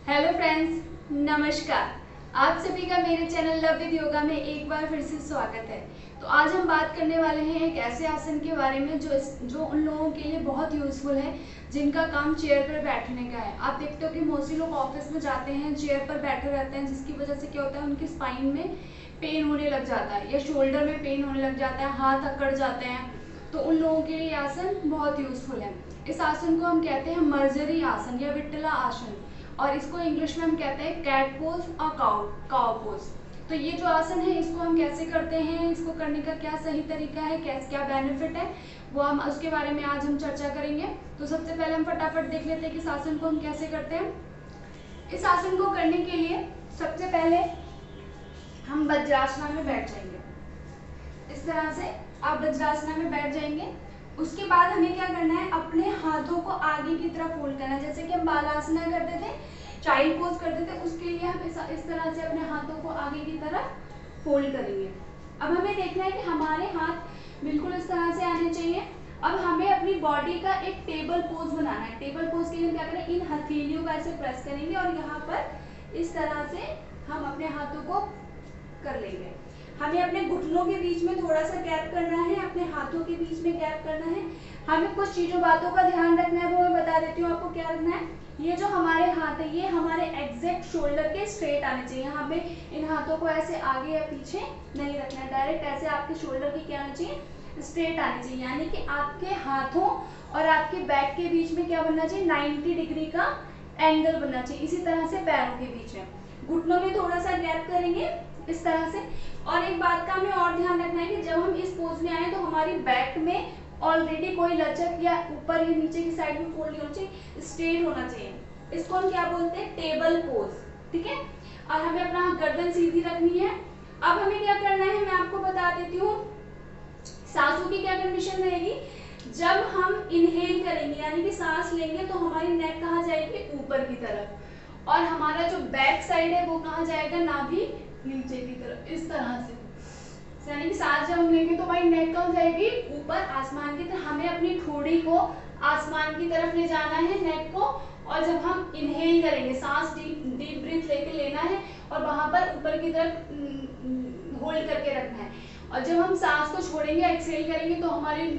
Hello friends, नमस्कार। आप सभी का मेरे चैनल लव विद योगा में एक बार फिर से स्वागत है। तो आज हम बात करने वाले हैं एक ऐसे आसन के बारे में जो उन लोगों के लिए बहुत यूजफुल है जिनका काम चेयर पर बैठने का है। आप देखते हो कि मोस्टली लोग ऑफिस में जाते हैं, चेयर पर बैठे रहते हैं, जिसकी वजह से क्या होता है, उनकी स्पाइन में पेन होने लग जाता है या शोल्डर में पेन होने लग जाता है, हाथ अकड़ जाते हैं। तो उन लोगों के लिए आसन बहुत यूजफुल है। इस आसन को हम कहते हैं मर्जरी आसन या विट्ठला आसन, और इसको इंग्लिश में हम कहते हैं कैट पोज और काउ पोज। तो ये जो आसन है इसको हम कैसे करते हैं, इसको करने का क्या सही तरीका है, क्या बेनिफिट है, वो हम उसके बारे में आज हम चर्चा करेंगे। तो सबसे पहले हम फटाफट देख लेते हैं कि इस आसन को हम कैसे करते हैं। इस आसन को करने के लिए सबसे पहले हम वज्रासना में बैठ जाएंगे। इस तरह से आप वज्रासना में बैठ जाएंगे। उसके बाद हमें क्या करना है, अपने हाथों को आगे की तरफ फोल्ड करना है। जैसे कि हम बालासना करते थे, चाइल्ड पोज करते थे, उसके लिए हम इस तरह से अपने हाथों को आगे की तरफ फोल्ड करेंगे। अब हमें देखना है कि हमारे हाथ बिल्कुल इस तरह से आने चाहिए। अब हमें अपनी बॉडी का एक टेबल पोज बनाना है। टेबल पोज के लिए हम क्या करें, इन हथेलियों का ऐसे प्रेस करेंगे और यहाँ पर इस तरह से हम अपने हाथों को कर लेंगे। हमें अपने घुटनों के बीच में थोड़ा सा गैप करना है, अपने हाथों के बीच में गैप करना है। हमें कुछ बातों का ध्यान रखना है, वो मैं बता देती हूँ आपको क्या रखना है। ये जो हमारे हाथ है ये हमारे एग्जैक्ट शोल्डर के स्ट्रेट आने चाहिए। हमें इन हाथों को ऐसे आगे या पीछे नहीं रखना है, डायरेक्ट ऐसे आपके शोल्डर की क्या आनी चाहिए, स्ट्रेट आनी चाहिए। यानी कि आपके हाथों और आपके बैक के बीच में क्या बनना चाहिए, 90 डिग्री का एंगल बनना चाहिए। इसी तरह से पैरों के बीच में, घुटनों में थोड़ा सा गैप करेंगे इस तरह से। और एक बात का हमें और ध्यान रखना है कि जब हम इस पोज में आए तो हमारी बैक में ऑलरेडी कोई लचक या ऊपर या नीचे की साइड में फोल्ड नहीं होना चाहिए, स्ट्रेट होना चाहिए। इसको हम क्या बोलते हैं, टेबल पोज। ठीक है, और हमें अपना गर्दन सीधी रखनी है। अब हमें क्या करना है, मैं आपको बता देती हूँ सांसों की क्या कंडीशन रहेगी। जब हम इनहेल करेंगे यानी कि सांस लेंगे तो हमारी नेक कहाँ जाएगी, ऊपर की तरफ, और हमारा जो बैक साइड है वो कहाँ जाएगा, नाभि नीचे की तरफ, इस तरह से। यानी कि सांस जब हम लेंगे तो हमारी नेक कहाँ जाएगी, ऊपर आसमान की तरफ। हमें अपनी ठोड़ी को आसमान की तरफ ले जाना है, नेक को। और जब हम इनहेल करेंगे, सांस डीप ब्रीथ लेके लेना है और वहां पर ऊपर की तरफ होल्ड करके रखना है। और जब हम सांस को छोड़ेंगे, एक्सहेल करेंगे, तो हमारी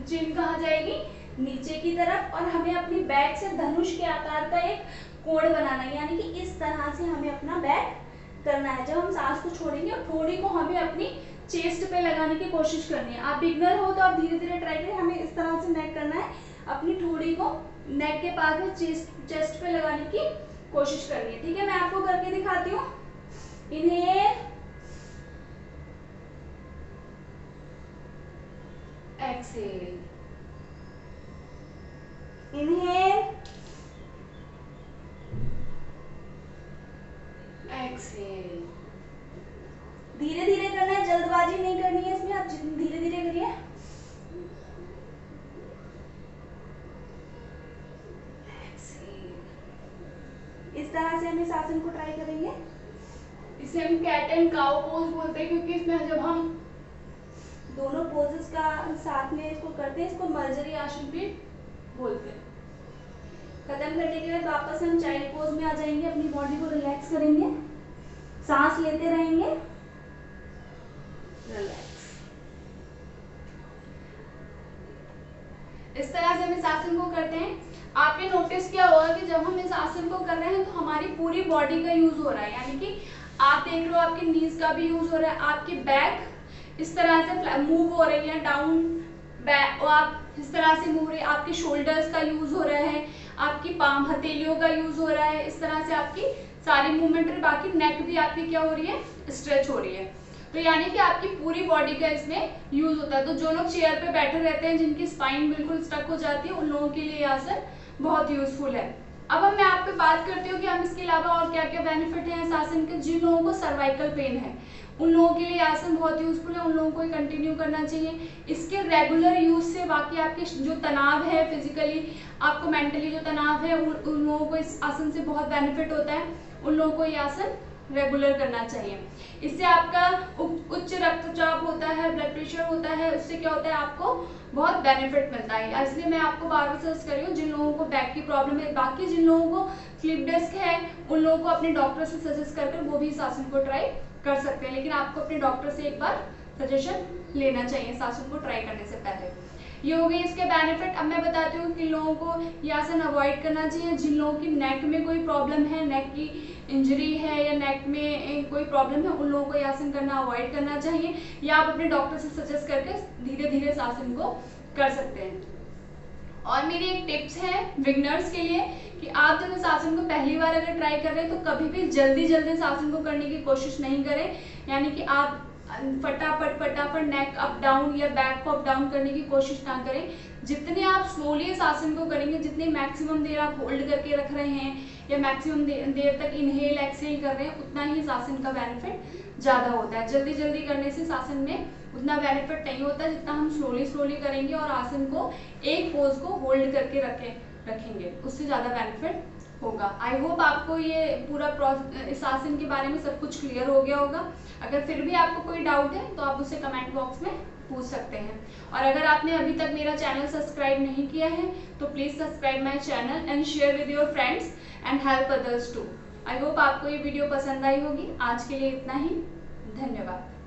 चिन कहाँ जाएगी, नीचे की तरफ। और हमें अपनी बैक से धनुष के आकार का एक कोण बनाना है, यानी कि इस तरह से हमें अपना बैक करना है। जब हम सांस को छोड़ेंगे और ठोड़ी को हमें अपनी चेस्ट पे लगाने की कोशिश करनी है। आप बिगनर हो तो आप धीरे धीरे ट्राई करें। हमें इस तरह से नेक करना है, अपनी ठोड़ी को नेक के पास में चेस्ट पे लगाने की कोशिश करनी है। ठीक है, मैं आपको करके दिखाती हूँ। Inhale, exhale, inhale, exhale. धीरे धीरे करना है, जल्दबाजी नहीं करनी है इसमें, आप धीरे धीरे करिए। इस तरह से हम इस आसन को ट्राई करेंगे। इसे हम कैट एंड काउ पोज बोलते हैं, क्योंकि इसमें जब हम दोनों पोजेस का साथ में इसको करते हैं, इसको मर्जरी आसन भी बोलते हैं। खत्म करने के बाद वापस हम चाइल्ड पोज में आ जाएंगे, अपनी बॉडी को रिलैक्स करेंगे, सांस लेते रहेंगे, रिलैक्स। इस तरह से हम इस आसन को करते हैं। आपने नोटिस किया होगा कि जब हम इस आसन को कर रहे हैं तो हमारी पूरी बॉडी का यूज हो रहा है। यानी कि आप देख लो, आपकी नीज का भी यूज हो रहा है, आपकी बैक इस तरह से मूव हो रही है डाउन बैक, और आप इस तरह से मूव रही है, आपके शोल्डर्स का यूज हो रहा है, आपकी पाम हथेलियों का यूज हो रहा है। इस तरह से आपकी सारी मूवमेंट, बाकी नेक भी आपकी क्या हो रही है, स्ट्रेच हो रही है। तो यानी कि आपकी पूरी बॉडी का इसमें यूज होता है। तो जो लोग चेयर पे बैठे रहते हैं, जिनकी स्पाइन बिल्कुल स्टक हो जाती है, उन लोगों के लिए आसन बहुत यूजफुल है। अब मैं आप पे बात करती हूँ कि हम इसके अलावा और क्या क्या बेनिफिट है इस आसन के। जिन लोगों को सर्वाइकल पेन है उन लोगों के लिए आसन बहुत यूजफुल है, उन लोगों को कंटिन्यू करना चाहिए। इसके रेगुलर यूज से बाकी आपके जो तनाव है, फिजिकली आपको मेंटली जो तनाव है, उन लोगों को इस आसन से बहुत बेनिफिट होता है। उन लोगों को ये आसन रेगुलर करना चाहिए। इससे आपका उच्च रक्तचाप होता है, ब्लड प्रेशर होता है, उससे क्या होता है आपको बहुत बेनिफिट मिलता है। इसलिए मैं आपको बार बार सजेस्ट कर रही हूँ, जिन लोगों को बैक की प्रॉब्लम है, बाकी जिन लोगों को स्लिप डिस्क है, उन लोगों को अपने डॉक्टर से सजेस्ट कर वो भी इस आसन को ट्राई कर सकते हैं। लेकिन आपको अपने डॉक्टर से एक बार सजेशन लेना चाहिए इस आसन को ट्राई करने से पहले। ये हो गए इसके बेनिफिट। अब मैं बताती हूँ कि लोगों को ये आसन अवॉइड करना चाहिए। जिन लोगों की नेक में कोई प्रॉब्लम है, नेक की इंजरी है या नेक में कोई प्रॉब्लम है, उन लोगों को ये आसन करना अवॉइड करना चाहिए, या आप अपने डॉक्टर से सजेस्ट करके धीरे धीरे इस आसन को कर सकते हैं। और मेरी एक टिप्स है बिगिनर्स के लिए कि आप जब इस आसन को पहली बार अगर ट्राई कर रहे हैं तो कभी भी जल्दी इस आसन को करने की कोशिश नहीं करें। यानी कि आप फटाफट नेक अप डाउन या बैक को अप डाउन करने की कोशिश ना करें। जितने आप स्लोली इस आसन को करेंगे, जितने मैक्सिमम देर आप होल्ड करके रख रहे हैं या मैक्सिमम देर तक इनहेल एक्सहेल कर रहे हैं, उतना ही इस आसन का बेनिफिट ज़्यादा होता है। जल्दी करने से इस आसन में उतना बेनिफिट नहीं होता जितना हम स्लोली करेंगे और आसन को एक पोज को होल्ड करके रखेंगे, उससे ज़्यादा बेनिफिट होगा। आई होप आपको ये पूरा इस आसन के बारे में सब कुछ क्लियर हो गया होगा। अगर फिर भी आपको कोई डाउट है तो आप उसे कमेंट बॉक्स में पूछ सकते हैं। और अगर आपने अभी तक मेरा चैनल सब्सक्राइब नहीं किया है तो please subscribe my channel and share with your friends and help others too. I hope आपको ये वीडियो पसंद आई होगी। आज के लिए इतना ही, धन्यवाद।